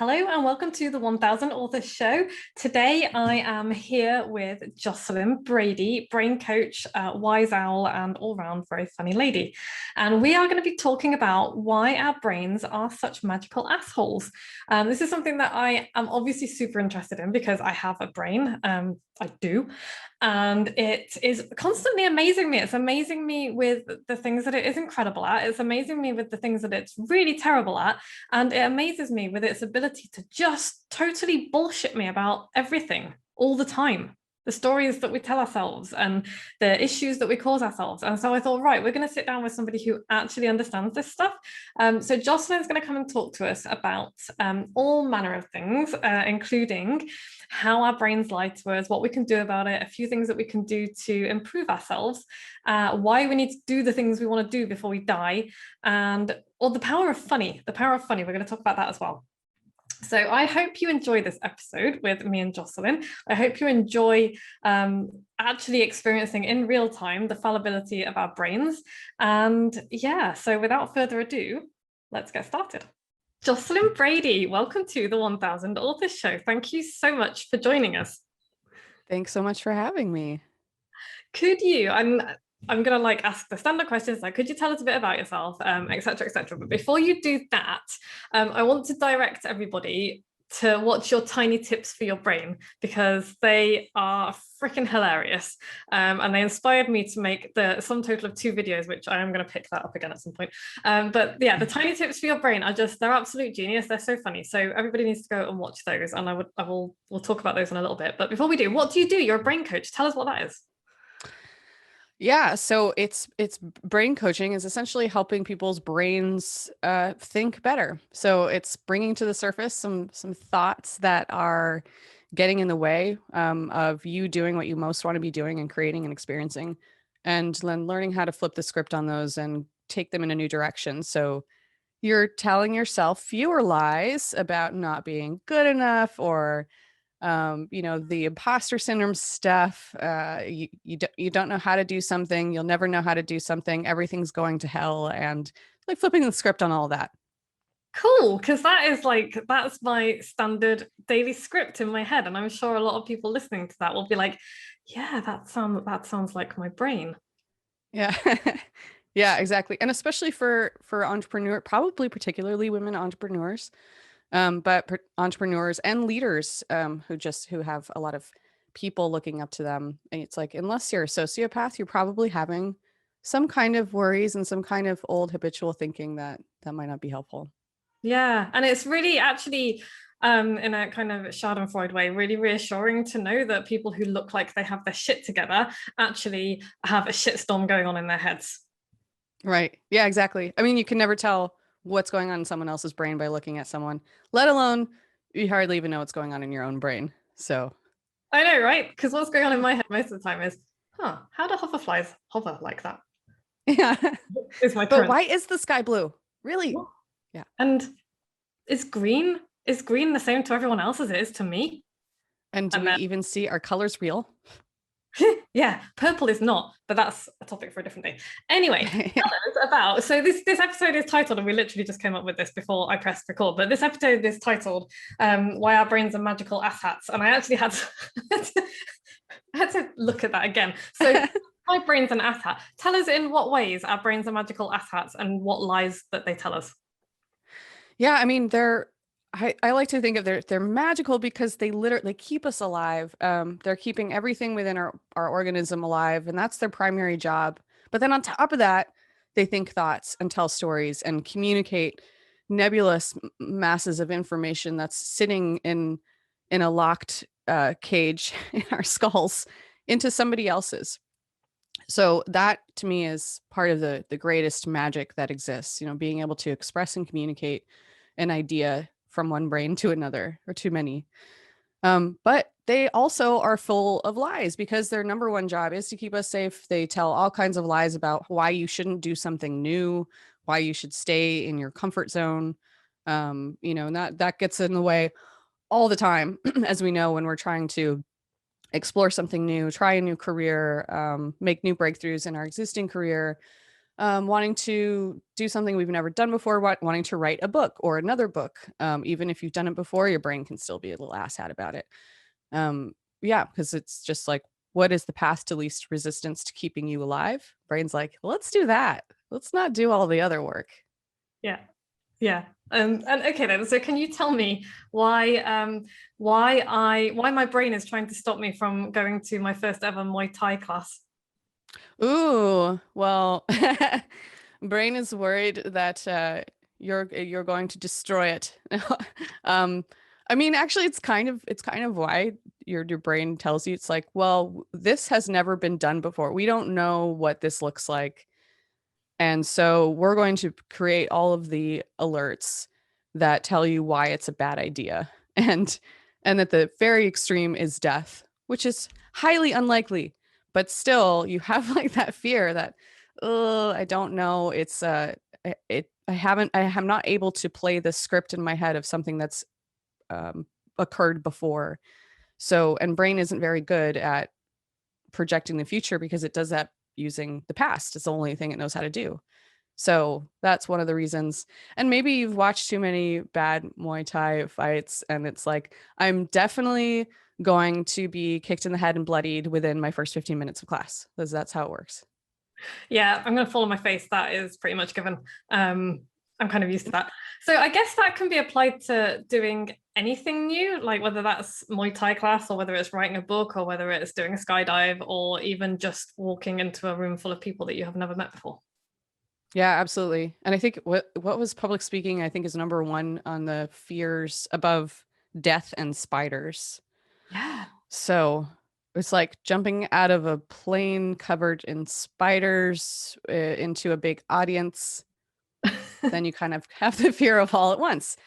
Hello and welcome to the 1000 Authors Show. Today I am here with Jocelyn Brady, brain coach, wise owl, and all-round very funny lady. And we are going to be talking about why our brains are such magical assholes. This is something that I am obviously super interested in because I have a brain. I do. And it is constantly amazing me. It's amazing me with the things that it is incredible at. It's amazing me with the things that it's really terrible at. And it amazes me with its ability to just totally bullshit me about everything all the time. The stories that we tell ourselves and the issues that we cause ourselves. And so I thought, right, we're going to sit down with somebody who actually understands this stuff. So Jocelyn's going to come and talk to us about all manner of things, including how our brains lie to us, what we can do about it, a few things that we can do to improve ourselves, why we need to do the things we want to do before we die, and or the power of funny. The power of funny. We're going to talk about that as well. So I hope you enjoy this episode with me and Jocelyn. I hope you enjoy actually experiencing in real time the fallibility of our brains. And yeah, so without further ado, let's get started. Jocelyn Brady, welcome to the 1000 Authors Show. Thank you so much for joining us. Thanks so much for having me. Could you, I'm going to ask the standard questions, like, could you tell us a bit about yourself, et cetera, et cetera. But before you do that, I want to direct everybody to watch your tiny tips for your brain, because they are freaking hilarious. And they inspired me to make the sum total of 2 videos, which I am going to pick that up again at some point. But yeah, the tiny tips for your brain are they're absolute genius. They're so funny. So everybody needs to go and watch those. And we'll talk about those in a little bit. But before we do, what do? You're a brain coach. Tell us what that is. Yeah, so it's brain coaching is essentially helping people's brains think better. So it's bringing to the surface some thoughts that are getting in the way of you doing what you most want to be doing and creating and experiencing, and then learning how to flip the script on those and take them in a new direction. So you're telling yourself fewer lies about not being good enough, or the imposter syndrome stuff. You don't know how to do something. You'll never know how to do something. Everything's going to hell, and like flipping the script on all that. Cool, because that's my standard daily script in my head, and I'm sure a lot of people listening to that will be like, yeah, that sounds like my brain. Yeah. Yeah, exactly. And especially for entrepreneur, probably particularly women entrepreneurs, but entrepreneurs and leaders who have a lot of people looking up to them. And it's like, unless you're a sociopath, you're probably having some kind of worries and some kind of old habitual thinking that might not be helpful. Yeah, and it's really actually in a kind of Schadenfreude way, really reassuring to know that people who look like they have their shit together actually have a shitstorm going on in their heads. Right. Yeah, exactly. I mean, you can never tell what's going on in someone else's brain by looking at someone, let alone you hardly even know what's going on in your own brain. So I know, right? Because what's going on in my head most of the time is, how do hoverflies hover like that? yeah. Is my But current. why is the sky blue? Really? Yeah. And is green the same to everyone else as it is to me? And do we even see our colors real? Yeah, purple is not, but that's a topic for a different day. Anyway, tell us about, so this episode is titled, and we literally just came up with this before I pressed record, but this episode is titled Why Our Brains Are Magical Asshats. And I actually had to look at that again. So my brain's an asshat. Tell us in what ways our brains are magical asshats and what lies that they tell us. Yeah, I mean, I like to think of they're magical because they literally keep us alive. They're keeping everything within our organism alive, and that's their primary job. But then on top of that, they think thoughts and tell stories and communicate nebulous masses of information that's sitting in a locked cage in our skulls into somebody else's. So that to me is part of the greatest magic that exists, being able to express and communicate an idea from one brain to another, or too many. But they also are full of lies because their number one job is to keep us safe. They tell all kinds of lies about why you shouldn't do something new, why you should stay in your comfort zone. And that gets in the way all the time, as we know, when we're trying to explore something new, try a new career, make new breakthroughs in our existing career. wanting to do something we've never done before, wanting to write a book or another book. Even if you've done it before, your brain can still be a little asshat about it. Yeah, because it's just like, what is the path to least resistance to keeping you alive? Brain's like, let's do that. Let's not do all the other work. Yeah. Yeah. And okay then. So can you tell me why my brain is trying to stop me from going to my first ever Muay Thai class? Ooh, well, brain is worried that you're going to destroy it. um, I mean, actually, it's kind of why your brain tells you, it's like, well, this has never been done before. We don't know what this looks like. And so we're going to create all of the alerts that tell you why it's a bad idea. And that the very extreme is death, which is highly unlikely. But still, you have like that fear that, oh, I don't know. I'm not able to play the script in my head of something that's um, occurred before. So, and brain isn't very good at projecting the future because it does that using the past. It's the only thing it knows how to do. So that's one of the reasons. And maybe you've watched too many bad Muay Thai fights, and it's like, I'm definitely going to be kicked in the head and bloodied within my first 15 minutes of class, because that's how it works. Yeah, I'm going to fall on my face. That is pretty much given. I'm kind of used to that. So I guess that can be applied to doing anything new, like whether that's Muay Thai class or whether it's writing a book or whether it's doing a skydive or even just walking into a room full of people that you have never met before. Yeah, absolutely. And I think what was public speaking, I think, is number one on the fears above death and spiders. Yeah. So it's like jumping out of a plane covered in spiders into a big audience. Then you kind of have the fear of all at once.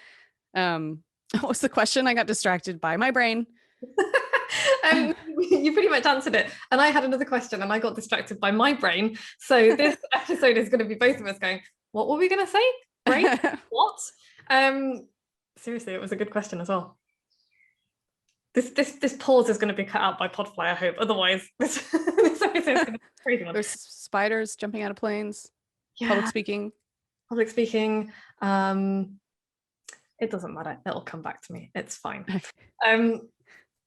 What was the question? I got distracted by my brain. You pretty much answered it. And I had another question and I got distracted by my brain. So this episode is going to be both of us going, what were we going to say? Brain? What? Seriously, it was a good question as well. This pause is going to be cut out by Podfly, I hope. Otherwise, this episode is going to be crazy one. There's spiders jumping out of planes. Yeah. Public speaking. Public speaking. It doesn't matter. It'll come back to me. It's fine.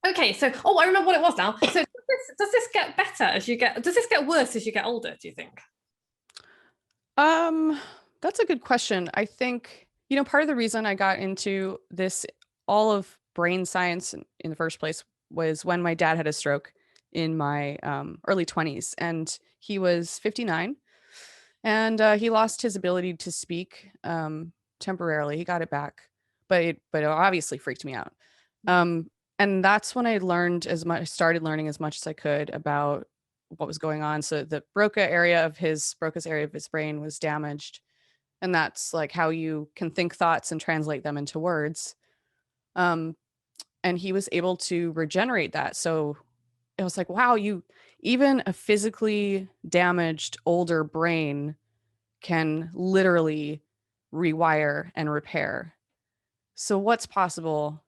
Okay, so I remember what it was now. So does this get better as you get? Does this get worse as you get older? Do you think? That's a good question. I think, part of the reason I got into this, all of brain science in the first place, was when my dad had a stroke in my early 20s, and he was 59, and he lost his ability to speak temporarily. He got it back, but it obviously freaked me out. And that's when I started learning as much as I could about what was going on. So the Broca's area of his brain was damaged. And that's like how you can think thoughts and translate them into words. And he was able to regenerate that. So it was like, wow, even a physically damaged older brain can literally rewire and repair. So what's possible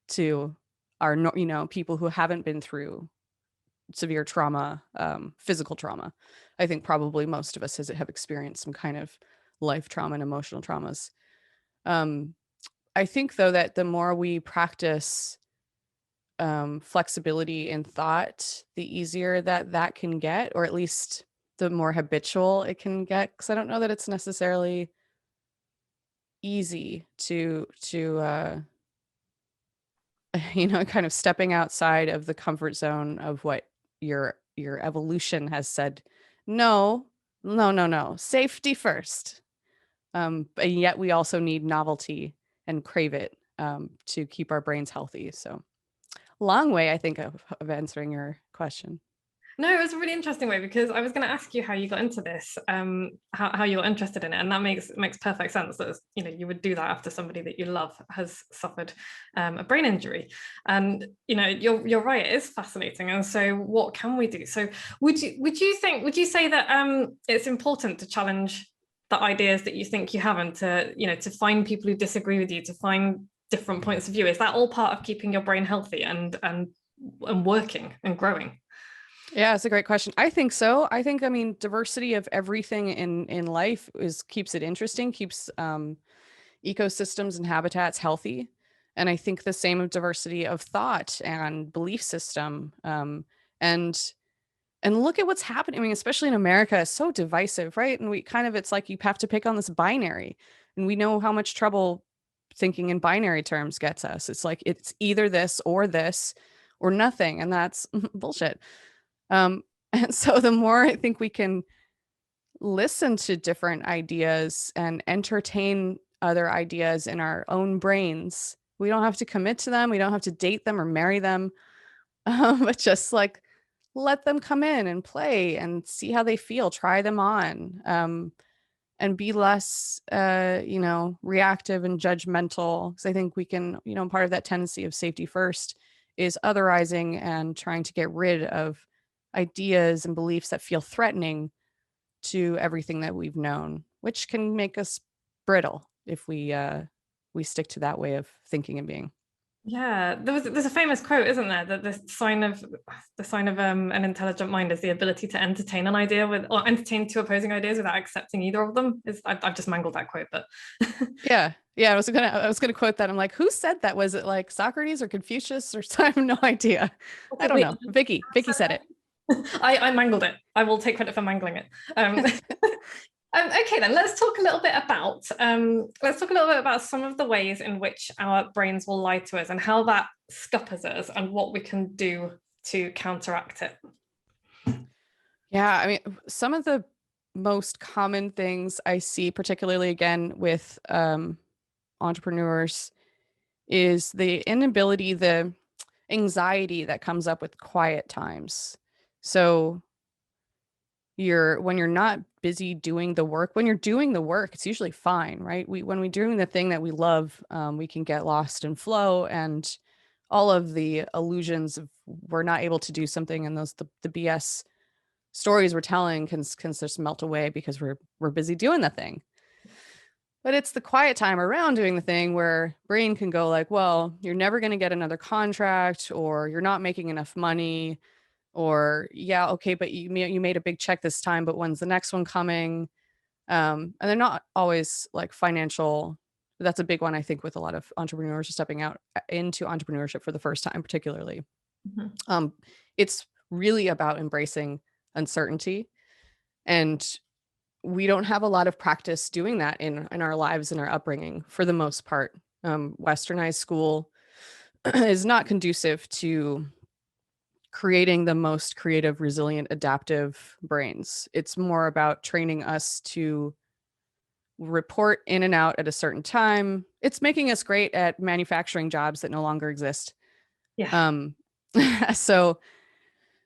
to our, people who haven't been through severe trauma, physical trauma? I think probably most of us have experienced some kind of life trauma and emotional traumas. I think, though, that the more we practice flexibility in thought, the easier that can get, or at least the more habitual it can get. Because I don't know that it's necessarily easy to kind of stepping outside of the comfort zone of what your evolution has said. No, safety first. But yet we also need novelty and crave it to keep our brains healthy. So long way, I think, of answering your question. No, it was a really interesting way, because I was going to ask you how you got into this, how you're interested in it, and that makes perfect sense. That you would do that after somebody that you love has suffered a brain injury, and you're right, it is fascinating. And so, what can we do? So, would you say that it's important to challenge the ideas that you think you have, and to find people who disagree with you, to find different points of view? Is that all part of keeping your brain healthy and working and growing? Yeah, it's a great question. I think so. I mean, diversity of everything in life keeps it interesting, keeps ecosystems and habitats healthy. And I think the same of diversity of thought and belief system. And and look at what's happening. I mean, especially in America, it's so divisive, right? And it's like you have to pick on this binary. And we know how much trouble thinking in binary terms gets us. It's like it's either this or nothing. And that's bullshit. Um, and so the more I think we can listen to different ideas and entertain other ideas in our own brains, we don't have to commit to them. We don't have to date them or marry them, but just like let them come in and play and see how they feel, try them on, and be less, reactive and judgmental. Because I think we can, part of that tendency of safety first is otherizing and trying to get rid of ideas and beliefs that feel threatening to everything that we've known, which can make us brittle if we stick to that way of thinking and being. Yeah, there's a famous quote, isn't there, that the sign of an intelligent mind is the ability to entertain an idea with or entertain two opposing ideas without accepting either of them. I've just mangled that quote, but Yeah, I was gonna quote that. I'm like, who said that? Was it like Socrates or Confucius or I have no idea. I don't wait, know. Vicky said it. I mangled it. I will take credit for mangling it. Okay, then let's talk a little bit about some of the ways in which our brains will lie to us and how that scuppers us and what we can do to counteract it. Yeah, I mean, some of the most common things I see, particularly again with entrepreneurs, is the inability, the anxiety that comes up with quiet times. So when you're not busy doing the work, when you're doing the work, it's usually fine, right? When we're doing the thing that we love, we can get lost in flow, and all of the illusions of we're not able to do something, and the BS stories we're telling can just melt away because we're busy doing the thing. But it's the quiet time around doing the thing where brain can go like, well, you're never going to get another contract, or you're not making enough money, or yeah, okay, but you made a big check this time, but when's the next one coming? And they're not always like financial. That's a big one, I think, with a lot of entrepreneurs stepping out into entrepreneurship for the first time, particularly. Mhm. It's really about embracing uncertainty, and we don't have a lot of practice doing that in our lives and our upbringing for the most part. Westernized school is not conducive to creating the most creative, resilient, adaptive brains. It's more about training us to report in and out at a certain time. It's making us great at manufacturing jobs that no longer exist. Yeah. Um, so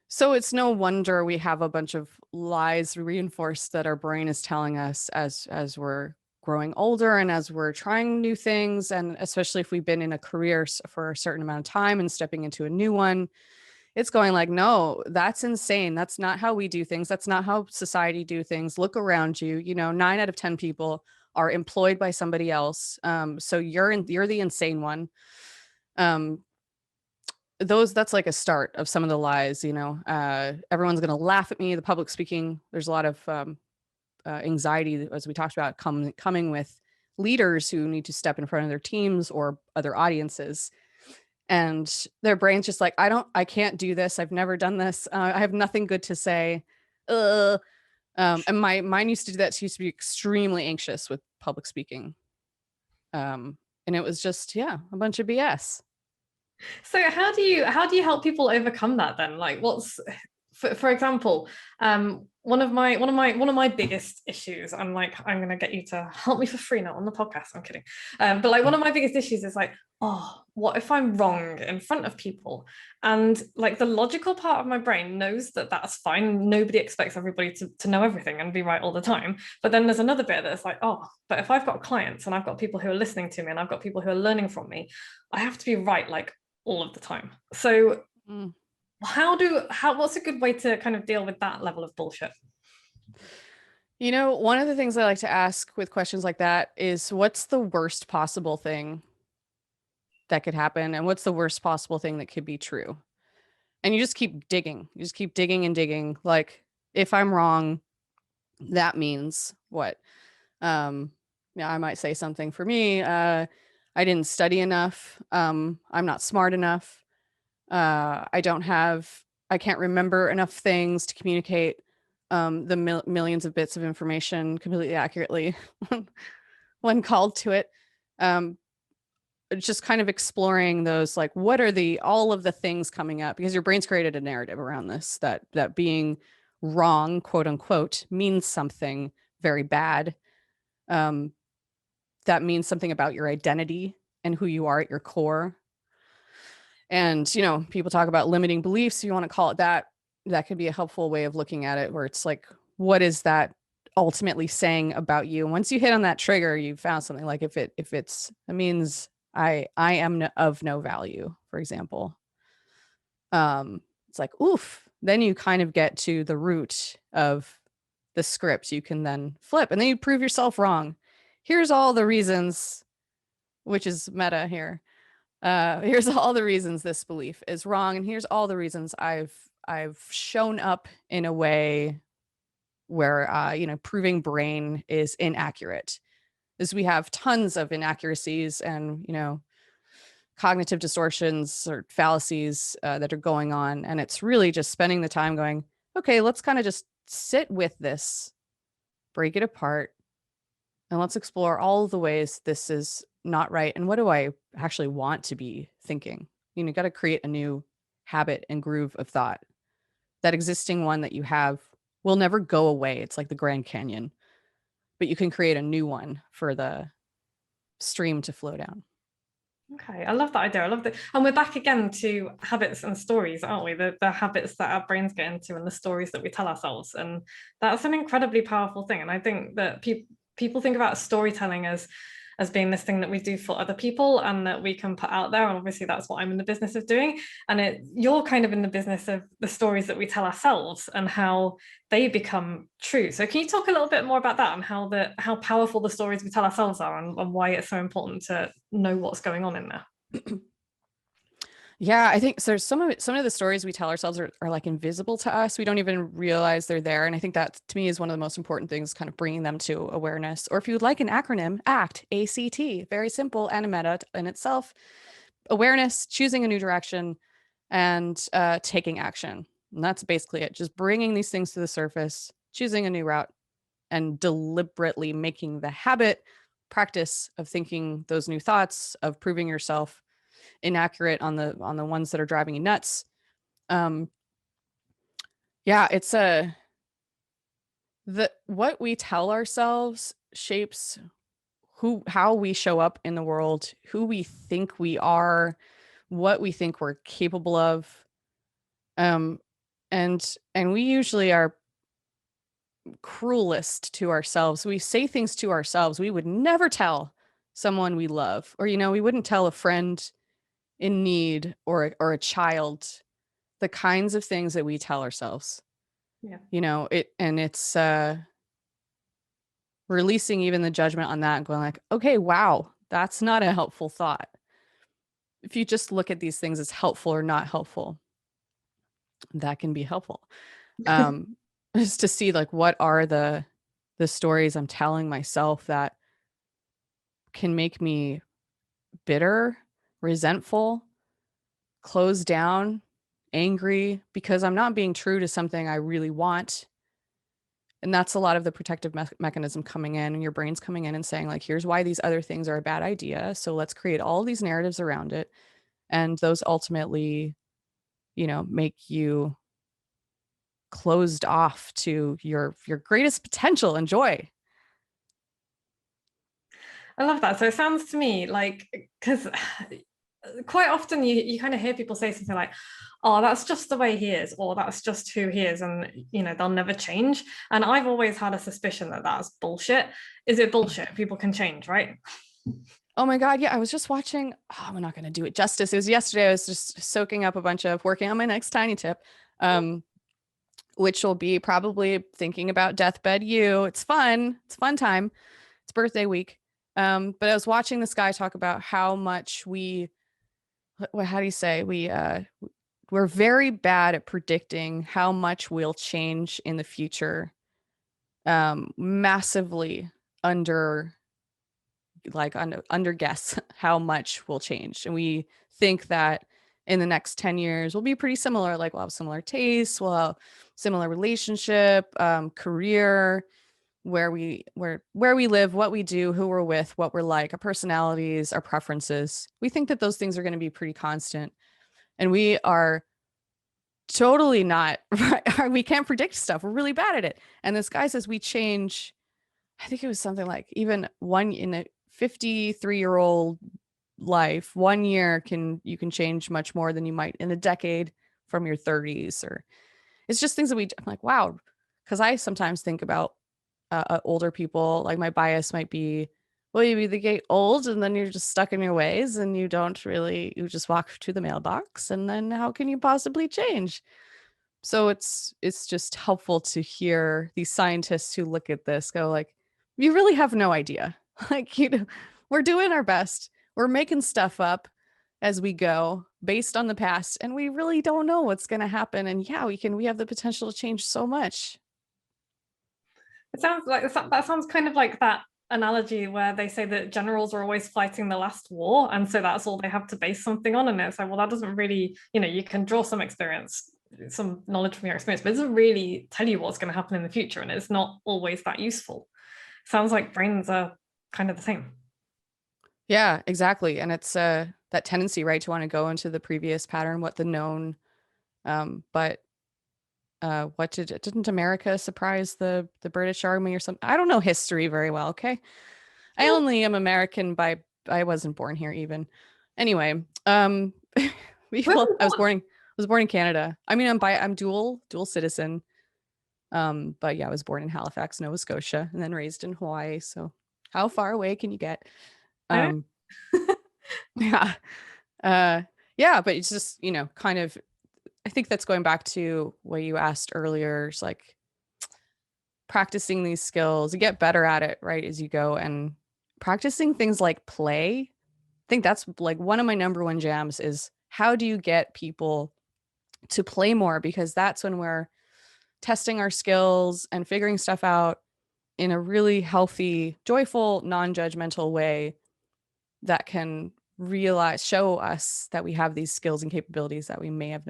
so it's no wonder we have a bunch of lies reinforced that our brain is telling us as we're growing older and as we're trying new things, and especially if we've been in a career for a certain amount of time and stepping into a new one, it's going like, no, that's insane. That's not how we do things. That's not how society do things. Look around you. 9 out of 10 people are employed by somebody else. So you're the insane one. Um, that's like a start of some of the lies. Everyone's going to laugh at me. The public speaking, there's a lot of anxiety, as we talked about, coming with leaders who need to step in front of their teams or other audiences, and their brain's just like, I can't do this. I've never done this. I have nothing good to say. And my mine used to do that. She used to be extremely anxious with public speaking. And it was just, yeah, a bunch of BS. So how do you help people overcome that then? Like what's for example, one of my biggest issues, I'm gonna get you to help me for free now on the podcast. I'm kidding. But like one of my biggest issues is like, oh, what if I'm wrong in front of people? And like the logical part of my brain knows that that's fine. Nobody expects everybody to know everything and be right all the time. But then there's another bit that's like, oh, but if I've got clients and I've got people who are listening to me and I've got people who are learning from me, I have to be right like all of the time. So Mm. what's a good way to kind of deal with that level of bullshit? One of the things I like to ask with questions like that is, what's the worst possible thing that could happen? And what's the worst possible thing that could be true? And you just keep digging. You just keep digging and digging. Like, if I'm wrong, that means what? Yeah, I might say something for me. I didn't study enough. I'm not smart enough. I can't remember enough things to communicate the millions of bits of information completely accurately when called to it. Um, just kind of exploring those, like, what are all of the things coming up, because your brain's created a narrative around this, that being wrong, quote unquote, means something very bad. Um, that means something about your identity and who you are at your core. And, people talk about limiting beliefs, you want to call it that. That could be a helpful way of looking at it, where it's like, what is that ultimately saying about you? And once you hit on that trigger, you found something. Like, if it means I am of no value, for example. It's like, oof. Then you kind of get to the root of the script. You can then flip, and then you prove yourself wrong. Here's all the reasons, which is meta here. Here's all the reasons this belief is wrong, and here's all the reasons I've shown up in a way where proving brain is inaccurate. Is we have tons of inaccuracies and cognitive distortions or fallacies that are going on, and it's really just spending the time going, okay, let's kind of just sit with this, break it apart, and let's explore all of the ways this is not right. And what do I actually want to be thinking? You got to create a new habit and groove of thought. That existing one that you have will never go away. It's like the Grand Canyon, but you can create a new one for the stream to flow down. Okay, I love that idea. I love that. And we're back again to habits and stories, aren't we? The habits that our brains get into and the stories that we tell ourselves. And that's an incredibly powerful thing. And I think that people think about storytelling as being this thing that we do for other people and that we can put out there. And obviously that's what I'm in the business of doing. And you're kind of in the business of the stories that we tell ourselves and how they become true. So can you talk a little bit more about that and how powerful the stories we tell ourselves are, and why it's so important to know what's going on in there? Yeah, I think so. Some of the stories we tell ourselves are like invisible to us. We don't even realize they're there. And I think that, to me, is one of the most important things, kind of bringing them to awareness. Or if you would like an acronym, ACT, ACT, very simple and a meta in itself. Awareness, choosing a new direction, and taking action. And that's basically it. Just bringing these things to the surface, choosing a new route, and deliberately making the habit practice of thinking those new thoughts, of proving yourself inaccurate on the ones that are driving you nuts. Yeah, it's what we tell ourselves shapes how we show up in the world, who we think we are, what we think we're capable of. And we usually are cruelest to ourselves. We say things to ourselves we would never tell someone we love, or we wouldn't tell a friend in need, or a child, the kinds of things that we tell ourselves. Yeah. It's releasing even the judgment on that and going like, okay, wow, that's not a helpful thought. If you just look at these things as helpful or not helpful, that can be helpful. Just to see, like, what are the stories I'm telling myself that can make me bitter, resentful, closed down, angry, because I'm not being true to something I really want. And that's a lot of the protective mechanism coming in, and your brain's coming in and saying, like, here's why these other things are a bad idea. So let's create all these narratives around it. And those ultimately, make you closed off to your greatest potential and joy. I love that. So it sounds to me like, because quite often you kind of hear people say something like, oh, that's just the way he is, or that's just who he is, and they'll never change. And I've always had a suspicion that that's bullshit. Is it bullshit? People can change, right? Oh my God. Yeah. I was just watching, I'm not going to do it justice. It was yesterday. I was just soaking up a bunch of working on my next tiny tip, which will be probably thinking about deathbed you. It's fun. It's fun time. It's birthday week. But I was watching this guy talk about how much how do you say, we we're very bad at predicting how much will change in the future. Massively under guess how much will change. And we think that in the next 10 years we'll be pretty similar, like we'll have similar tastes, we'll have similar relationship, career, where we live, what we do, who we're with, what we're like, our personalities, our preferences. We think that those things are going to be pretty constant. And we are totally not right. We can't predict stuff. We're really bad at it. And this guy says we change, I think it was something like even one in a 53-year-old life, 1 year you can change much more than you might in a decade from your 30s. Or it's just things that I'm like, wow. Because I sometimes think about older people, like my bias might be, well, you either get old and then you're just stuck in your ways and you just walk to the mailbox, and then how can you possibly change? So it's just helpful to hear these scientists who look at this go like, you really have no idea. Like, we're doing our best. We're making stuff up as we go based on the past, and we really don't know what's going to happen. And yeah, we have the potential to change so much. It sounds like that sounds kind of like that analogy where they say that generals are always fighting the last war, and so that's all they have to base something on. And it's like, well, that doesn't really, you can draw some experience, some knowledge from your experience, but it doesn't really tell you what's going to happen in the future, and it's not always that useful. Sounds like brains are kind of the same. Yeah, exactly. And it's that tendency, right, to want to go into the previous pattern, what the known, but what didn't America surprise the British Army or something? I don't know history very well. Okay, I only am American by I wasn't born here even. Anyway, I was born in Canada. I mean, I'm dual citizen. But yeah, I was born in Halifax, Nova Scotia, and then raised in Hawaii. So how far away can you get? Um, yeah, yeah, but it's just kind of. I think that's going back to what you asked earlier. It's like practicing these skills, you get better at it, right, as you go, and practicing things like play. I think that's like one of my number one jams is how do you get people to play more? Because that's when we're testing our skills and figuring stuff out in a really healthy, joyful, non-judgmental way that can show us that we have these skills and capabilities that we may have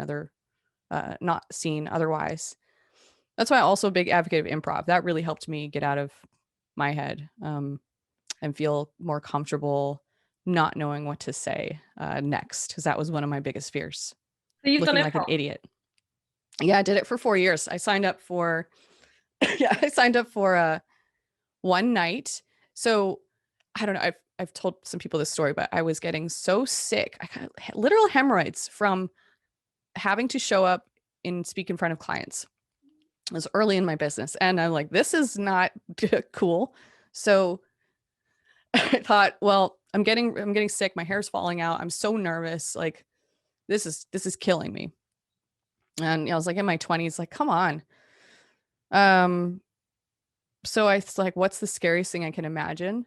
not seen otherwise. That's why I'm also a big advocate of improv. That really helped me get out of my head and feel more comfortable not knowing what to say next, because that was one of my biggest fears. So you've looking done like an idiot. Yeah, I did it for 4 years. I signed up for one night. So I don't know. I've told some people this story, but I was getting so sick. I got literal hemorrhoids from having to show up and speak in front of clients. It was early in my business, and I'm like, this is not cool. So I thought, well, I'm getting sick. My hair's falling out. I'm so nervous. Like, this is killing me. And I was like in my 20s, like, come on. So I was like, what's the scariest thing I can imagine?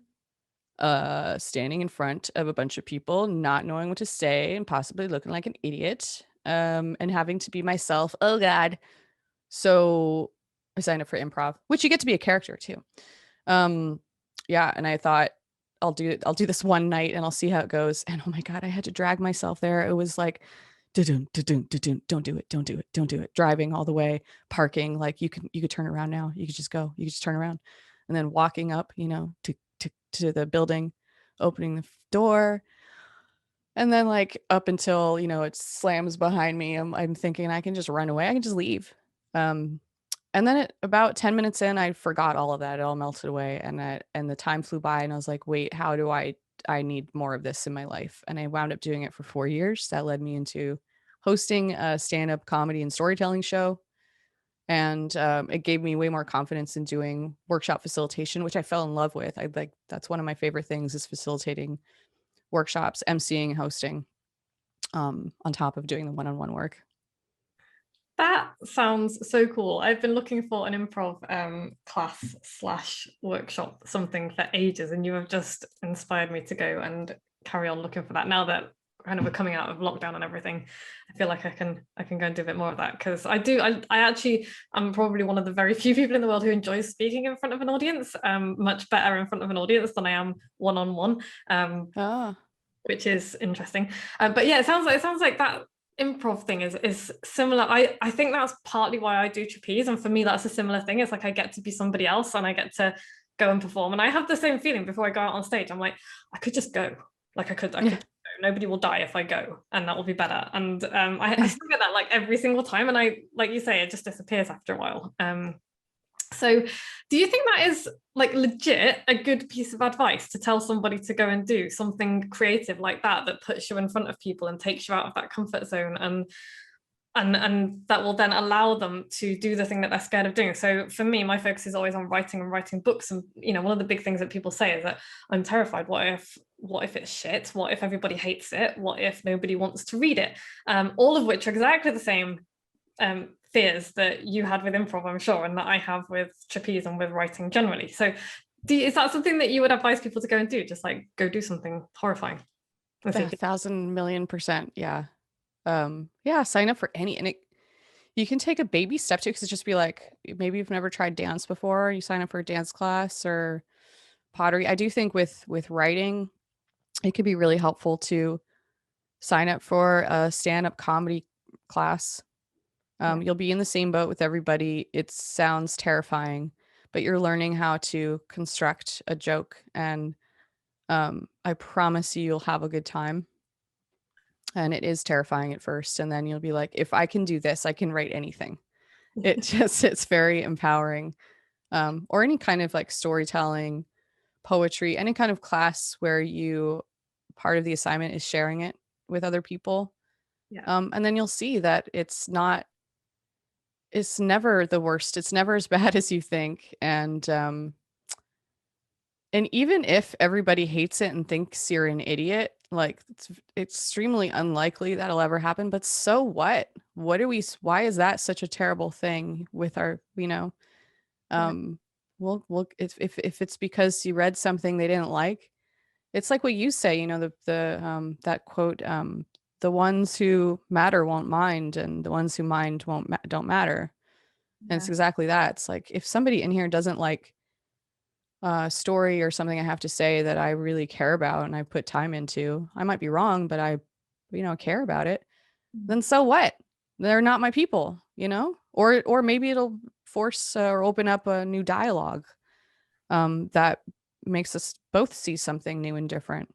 Standing in front of a bunch of people, not knowing what to say and possibly looking like an idiot, and having to be myself. Oh God. So I signed up for improv, which you get to be a character too. Yeah. And I thought I'll do this one night and I'll see how it goes. And oh my God, I had to drag myself there. It was like, don't do it. Driving all the way, parking, like you could turn around now. You could just go, you could just turn around. And then walking up, to the building, opening the door. And then like up until, it slams behind me, I'm thinking I can just run away. I can just leave. And then about 10 minutes in, I forgot all of that. It all melted away, and the time flew by, and I was like, wait, how do I need more of this in my life? And I wound up doing it for 4 years. That led me into hosting a stand-up comedy and storytelling show. And it gave me way more confidence in doing workshop facilitation, which I fell in love with. That's one of my favorite things is facilitating workshops, emceeing and hosting, on top of doing the one-on-one work. That sounds so cool. I've been looking for an improv class / workshop, something for ages, and you have just inspired me to go and carry on looking for that now that kind of we're coming out of lockdown and everything, I feel like I can go and do a bit more of that, because I actually, I'm probably one of the very few people in the world who enjoys speaking in front of an audience, much better in front of an audience than I am one-on-one, which is interesting. But yeah, it sounds like that improv thing is similar. I think that's partly why I do trapeze, and for me that's a similar thing. It's like I get to be somebody else and I get to go and perform, and I have the same feeling before I go out on stage. I'm like, I could just go, like I could go. Nobody will die if I go, and that will be better. And I still get that like every single time, and I, like you say, it just disappears after a while. So do you think that is like legit a good piece of advice to tell somebody to go and do something creative like that puts you in front of people and takes you out of that comfort zone, and that will then allow them to do the thing that they're scared of doing? So for me, my focus is always on writing and writing books. And, you know, one of the big things that people say is that I'm terrified. What if it's shit? What if everybody hates it? What if nobody wants to read it? All of which are exactly the same fears that you had with improv, I'm sure, and that I have with trapeze and with writing generally. So is that something that you would advise people to go and do? Just like go do something horrifying? 1,000,000,000%. Yeah. Sign up for any, and you can take a baby step too, because it's just be like, maybe you've never tried dance before, you sign up for a dance class or pottery. I do think with writing, it could be really helpful to sign up for a stand-up comedy class. You'll be in the same boat with everybody. It sounds terrifying, but you're learning how to construct a joke, and I promise you'll have a good time. And it is terrifying at first, and then you'll be like, if I can do this, I can write anything. It's very empowering. Or any kind of like storytelling, poetry, any kind of class where part of the assignment is sharing it with other people. And then you'll see that it's never the worst. It's never as bad as you think. And even if everybody hates it and thinks you're an idiot, like it's extremely unlikely that'll ever happen. But so what? Why is that such a terrible thing with our, well, if it's because you read something they didn't like, it's like what you say, that quote, the ones who matter won't mind, and the ones who mind don't matter. And it's exactly that. It's like, if somebody in here doesn't like a story or something I have to say that I really care about and I put time into, I might be wrong, but I, care about it, then so what? They're not my people, or maybe it'll force or open up a new dialogue that makes us both see something new and different.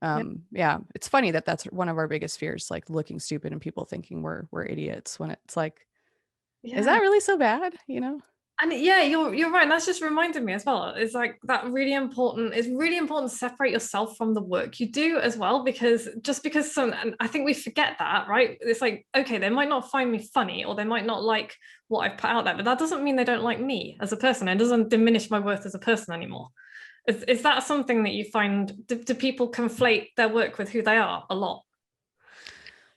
It's funny that that's one of our biggest fears, like looking stupid and people thinking we're idiots, when it's like, is that really so bad? And yeah, you're right. And that's just reminded me as well. It's like that really important. It's really important to separate yourself from the work you do as well, because and I think we forget that, right? It's like, okay, they might not find me funny, or they might not like what I've put out there, but that doesn't mean they don't like me as a person. It doesn't diminish my worth as a person anymore. Is that something that you find? Do people conflate their work with who they are a lot?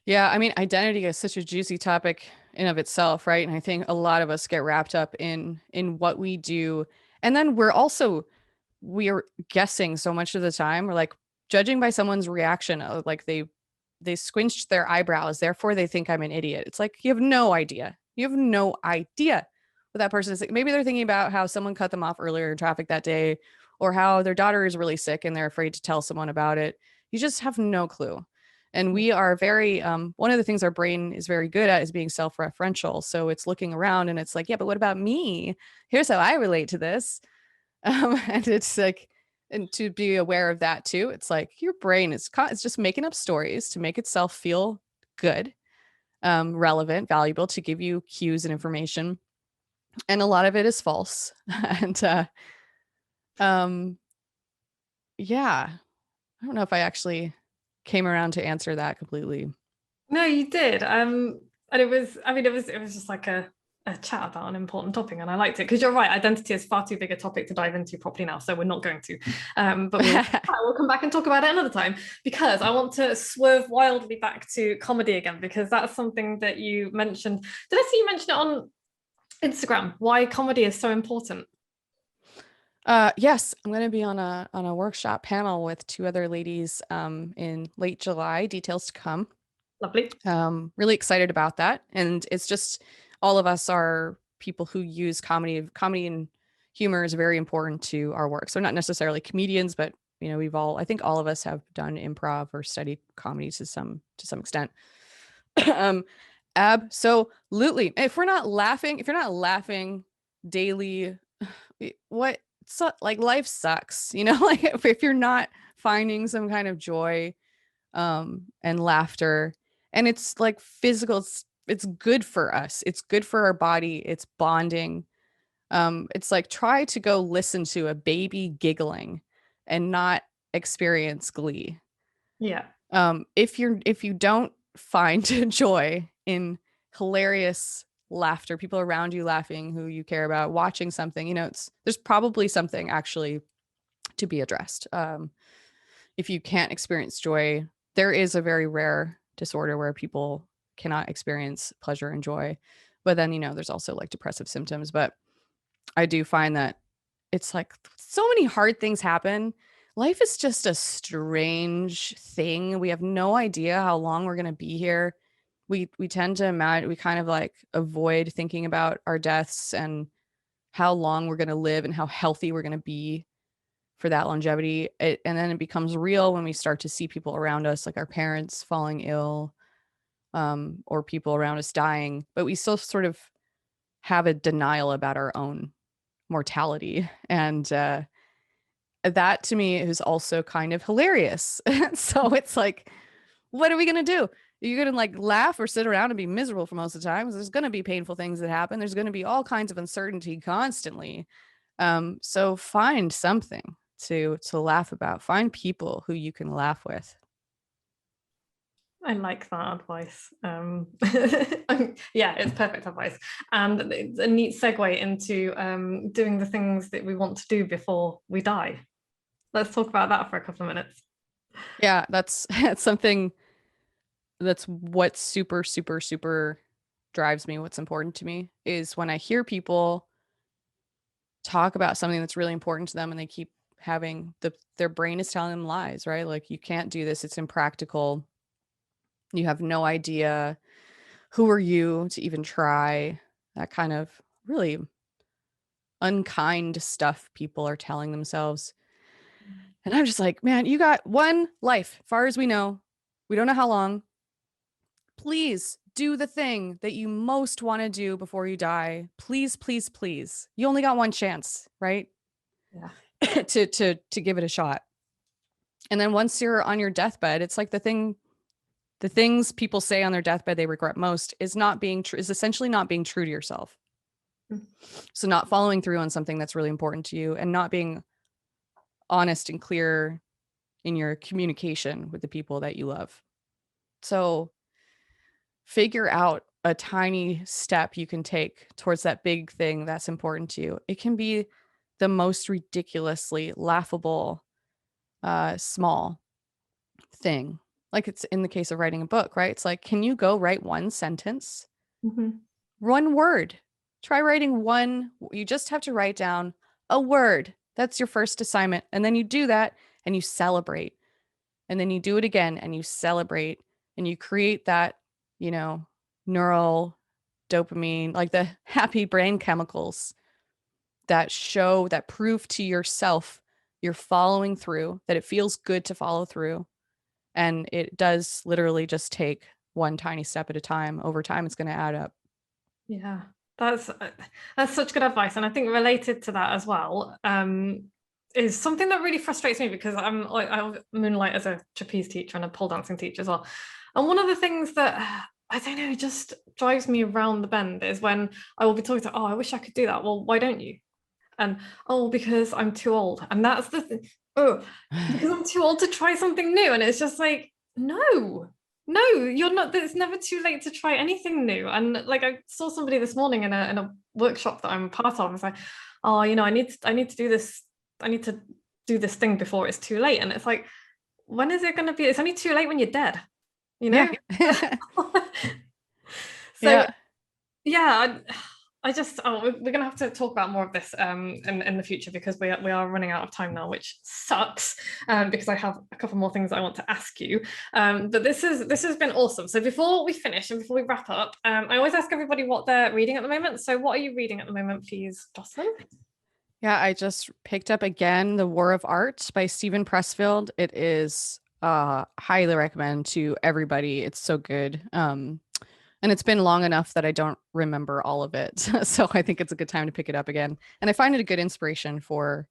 Yeah, I mean, identity is such a juicy topic in of itself, right? And I think a lot of us get wrapped up in what we do, and then we're guessing so much of the time. We're like judging by someone's reaction, like they squinched their eyebrows, therefore they think I'm an idiot. It's like, you have no idea. You have no idea what that person is. Maybe they're thinking about how someone cut them off earlier in traffic that day, or how their daughter is really sick and they're afraid to tell someone about it. You just have no clue. And we are very, one of the things our brain is very good at is being self-referential. So it's looking around and it's like, yeah, but what about me? Here's how I relate to this. And it's like, and to be aware of that too, it's like your brain is it's just making up stories to make itself feel good, relevant, valuable, to give you cues and information. And a lot of it is false. And yeah, I don't know if I actually came around to answer that completely. No, you did. And it was just like a chat about an important topic, and I liked it, because you're right, identity is far too big a topic to dive into properly now, so we're not going to. But we'll come back and talk about it another time, because I want to swerve wildly back to comedy again, because that's something that you mentioned. Did I see you mention it on Instagram? Why comedy is so important? Yes, I'm going to be on a workshop panel with two other ladies in late July. Details to come. Lovely. Really excited about that. And it's just all of us are people who use comedy. Comedy and humor is very important to our work. So not necessarily comedians, but I think all of us have done improv or studied comedy to some extent. um, Absolutely. If you're not laughing daily, what so like life sucks, like if you're not finding some kind of joy and laughter, and it's like physical, it's good for us, it's good for our body, it's bonding. It's like try to go listen to a baby giggling and not experience glee. Yeah. If you don't find joy in hilarious laughter, people around you laughing, who you care about, watching something, there's probably something actually to be addressed. If you can't experience joy, there is a very rare disorder where people cannot experience pleasure and joy. But then, there's also like depressive symptoms. But I do find that it's like so many hard things happen. Life is just a strange thing. We have no idea how long we're going to be here. We tend to imagine, we kind of like avoid thinking about our deaths and how long we're going to live and how healthy we're going to be for that longevity. And then it becomes real when we start to see people around us, like our parents falling ill, or people around us dying. But we still sort of have a denial about our own mortality. And that to me is also kind of hilarious. So it's like, what are we going to do? You're going to like laugh or sit around and be miserable for most of the time. There's going to be painful things that happen. There's going to be all kinds of uncertainty constantly. So find something to laugh about. Find people who you can laugh with. I like that advice. Yeah, it's perfect advice. And it's a neat segue into doing the things that we want to do before we die. Let's talk about that for a couple of minutes. Yeah, that's something that's what super, super, super drives me. What's important to me is when I hear people talk about something that's really important to them and they keep having their brain is telling them lies, right? Like, you can't do this. It's impractical. You have no idea. Who are you to even try? That kind of really unkind stuff people are telling themselves. And I'm just like, man, you got one life, far as we know. We don't know how long. Please do the thing that you most want to do before you die. Please, please, please. You only got one chance, right? Yeah. to give it a shot. And then once you're on your deathbed, it's like the things people say on their deathbed they regret most is not being true, is essentially not being true to yourself. So not following through on something that's really important to you and not being honest and clear in your communication with the people that you love. So figure out a tiny step you can take towards that big thing that's important to you. It can be the most ridiculously laughable, small thing. Like it's in the case of writing a book, right? It's like, can you go write one sentence? Mm-hmm. One word. Try writing one. You just have to write down a word. That's your first assignment. And then you do that and you celebrate. And then you do it again and you celebrate and you create that, neural dopamine, like the happy brain chemicals that prove to yourself you're following through, that it feels good to follow through. And it does literally just take one tiny step at a time. Over time, it's going to add up. Yeah, that's such good advice. And I think related to that as well, is something that really frustrates me because I moonlight as a trapeze teacher and a pole dancing teacher as well. And one of the things that I don't know just drives me around the bend is when I will be talking to, oh, I wish I could do that. Well, why don't you? And oh, because I'm too old. And that's the thing. Oh, because I'm too old to try something new. And it's just like, no, you're not. It's never too late to try anything new. And like I saw somebody this morning in a workshop that I'm part of. It's like, oh, I need to do this. I need to do this thing before it's too late. And it's like, when is it going to be? It's only too late when you're dead. Yeah. So Yeah. yeah, we're gonna have to talk about more of this in the future, because we are running out of time now, which sucks, because I have a couple more things I want to ask you. But this has been awesome. So before we finish and before we wrap up, I always ask everybody what they're reading at the moment. So what are you reading at the moment, please, Jocelyn? Yeah, I just picked up again The War of Art by Stephen Pressfield. It is highly recommend to everybody. It's so good. And it's been long enough that I don't remember all of it. So I think it's a good time to pick it up again. And I find it a good inspiration for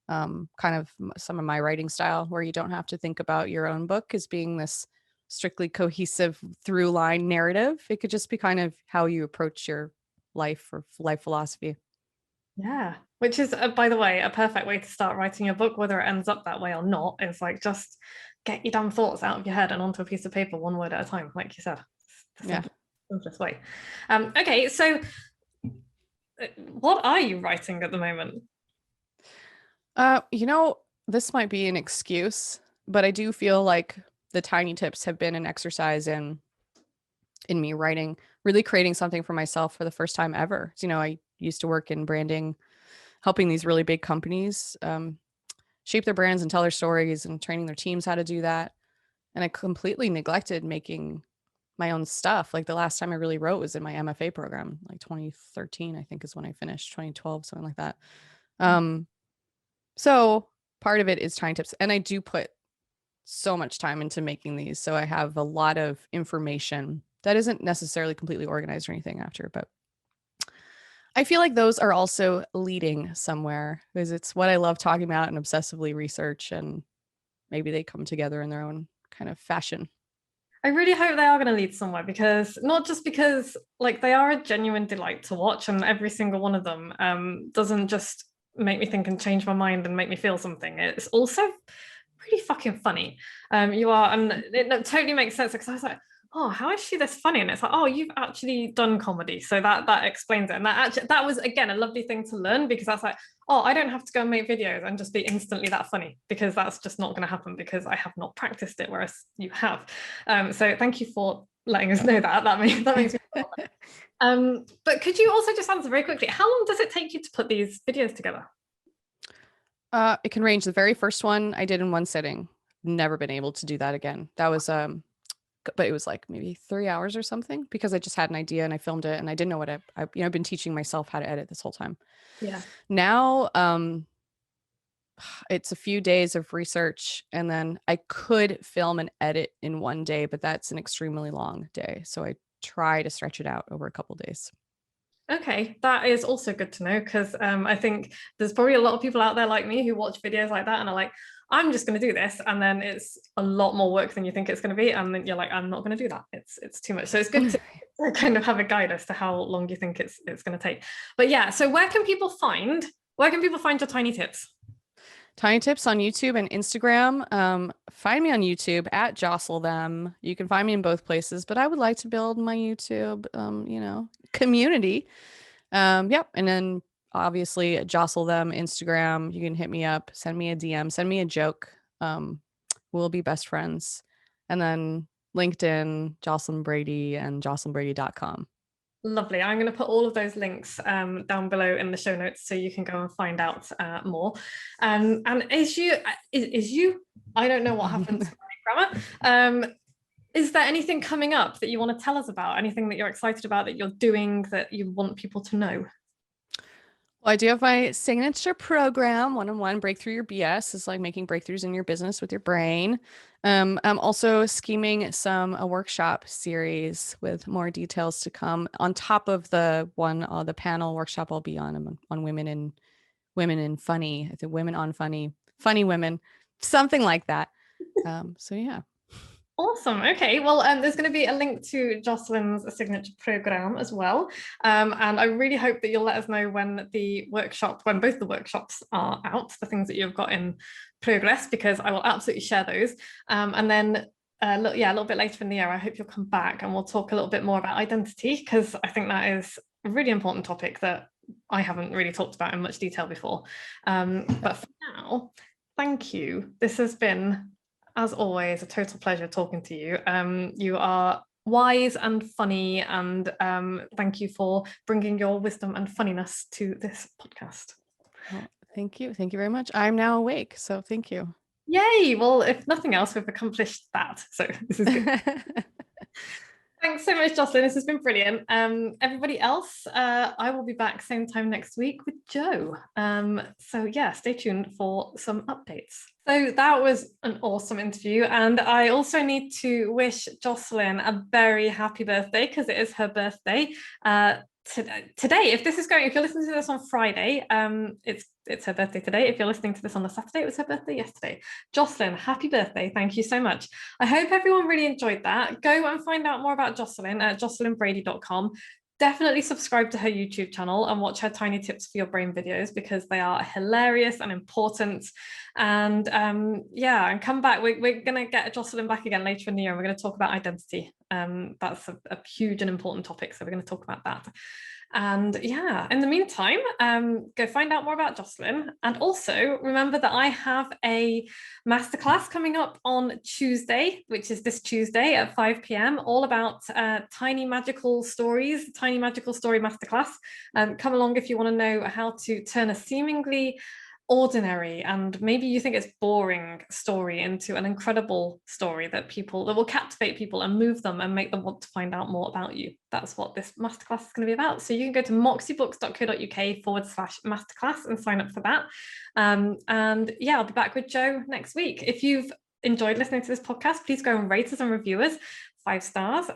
kind of some of my writing style, where you don't have to think about your own book as being this strictly cohesive through line narrative. It could just be kind of how you approach your life or life philosophy. Yeah, which is, by the way, a perfect way to start writing your book, whether it ends up that way or not. Is like, just get your damn thoughts out of your head and onto a piece of paper, one word at a time, like you said. It's the simplest way. Okay, so what are you writing at the moment? This might be an excuse, but I do feel like the tiny tips have been an exercise in me writing, really creating something for myself for the first time ever. I used to work in branding, helping these really big companies shape their brands and tell their stories and training their teams how to do that. And I completely neglected making my own stuff. Like the last time I really wrote was in my MFA program, like 2013, I think is when I finished, 2012, something like that. So part of it is tiny tips. And I do put so much time into making these. So I have a lot of information that isn't necessarily completely organized or anything after, but I feel like those are also leading somewhere, because it's what I love talking about and obsessively research, and maybe they come together in their own kind of fashion. I really hope they are going to lead somewhere, because not just because like they are a genuine delight to watch, and every single one of them doesn't just make me think and change my mind and make me feel something. It's also really fucking funny. You are, and it totally makes sense, because I was like, oh, how is she this funny? And it's like, oh, you've actually done comedy, so that explains it. And that was, again, a lovely thing to learn, because that's like, oh, I don't have to go and make videos and just be instantly that funny, because that's just not going to happen, because I have not practiced it, whereas you have. So thank you for letting us know that. That makes me feel but could you also just answer very quickly, how long does it take you to put these videos together? It can range. The very first one I did in one sitting. Never been able to do that again. That was but it was like maybe 3 hours or something, because I just had an idea and I filmed it, and I didn't know what I've been teaching myself how to edit this whole time. Yeah. Now, it's a few days of research, and then I could film and edit in one day, but that's an extremely long day. So I try to stretch it out over a couple days. Okay, that is also good to know, because I think there's probably a lot of people out there like me who watch videos like that and are like, I'm just going to do this, and then it's a lot more work than you think it's going to be, and then you're like, I'm not going to do that. It's too much. So it's good to kind of have a guide as to how long you think it's going to take. But yeah, so where can people find your tiny tips? Tiny tips on YouTube and Instagram. Find me on YouTube at Jostle Them. You can find me in both places, but I would like to build my YouTube, community. Yep. And then obviously Jostle Them Instagram. You can hit me up, send me a DM, send me a joke. We'll be best friends. And then LinkedIn, Jocelyn Brady, and jocelynbrady.com. Lovely. I'm going to put all of those links down below in the show notes, so you can go and find out more. And is you, I don't know what happens to my grammar. Is there anything coming up that you want to tell us about? Anything that you're excited about, that you're doing, that you want people to know? Well, I do have my signature program, one-on-one Breakthrough Your BS. Is like making breakthroughs in your business with your brain. I'm also scheming a workshop series with more details to come on top of the panel workshop I'll be on women in funny. I think women on funny women, something like that. So yeah. Awesome. Okay. Well, there's going to be a link to Jocelyn's signature program as well. And I really hope that you'll let us know when both the workshops are out, the things that you've got in progress, because I will absolutely share those. And then a little bit later in the year, I hope you'll come back and we'll talk a little bit more about identity, because I think that is a really important topic that I haven't really talked about in much detail before. But for now, thank you. This has been, as always, a total pleasure talking to you. You are wise and funny, and thank you for bringing your wisdom and funniness to this podcast. Well, thank you. Thank you very much. I'm now awake, so thank you. Yay! Well, if nothing else, we've accomplished that, so this is good. Thanks so much, Jocelyn. This has been brilliant. Everybody else, I will be back same time next week with Jo. So yeah, stay tuned for some updates. So that was an awesome interview. And I also need to wish Jocelyn a very happy birthday, because it is her birthday. Today, if you're listening to this on Friday, it's her birthday today. If you're listening to this on the Saturday, it was her birthday yesterday. Jocelyn, happy birthday. Thank you so much. I hope everyone really enjoyed that. Go and find out more about Jocelyn at jocelynbrady.com. Definitely subscribe to her YouTube channel and watch her Tiny Tips for Your Brain videos, because they are hilarious and important. And yeah, and come back. We're going to get Jocelyn back again later in the year, and we're going to talk about identity. That's a huge and important topic, so we're going to talk about that. And yeah, in the meantime, go find out more about Jocelyn. And also remember that I have a masterclass coming up on Tuesday, which is this Tuesday at 5 p.m, all about tiny magical stories, tiny magical story masterclass. Come along if you want to know how to turn a seemingly ordinary and maybe you think it's boring story into an incredible story that will captivate people and move them and make them want to find out more about you. That's what this masterclass is going to be about. So you can go to moxiebooks.co.uk/masterclass and sign up for that. And yeah, I'll be back with Jo next week. If you've enjoyed listening to this podcast, please go and rate us and review us. 5 stars.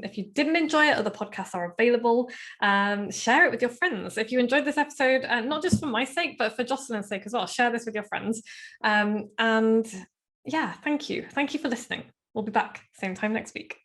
If you didn't enjoy it, other podcasts are available. Share it with your friends. If you enjoyed this episode, not just for my sake, but for Jocelyn's sake as well, share this with your friends. And yeah, thank you. Thank you for listening. We'll be back same time next week.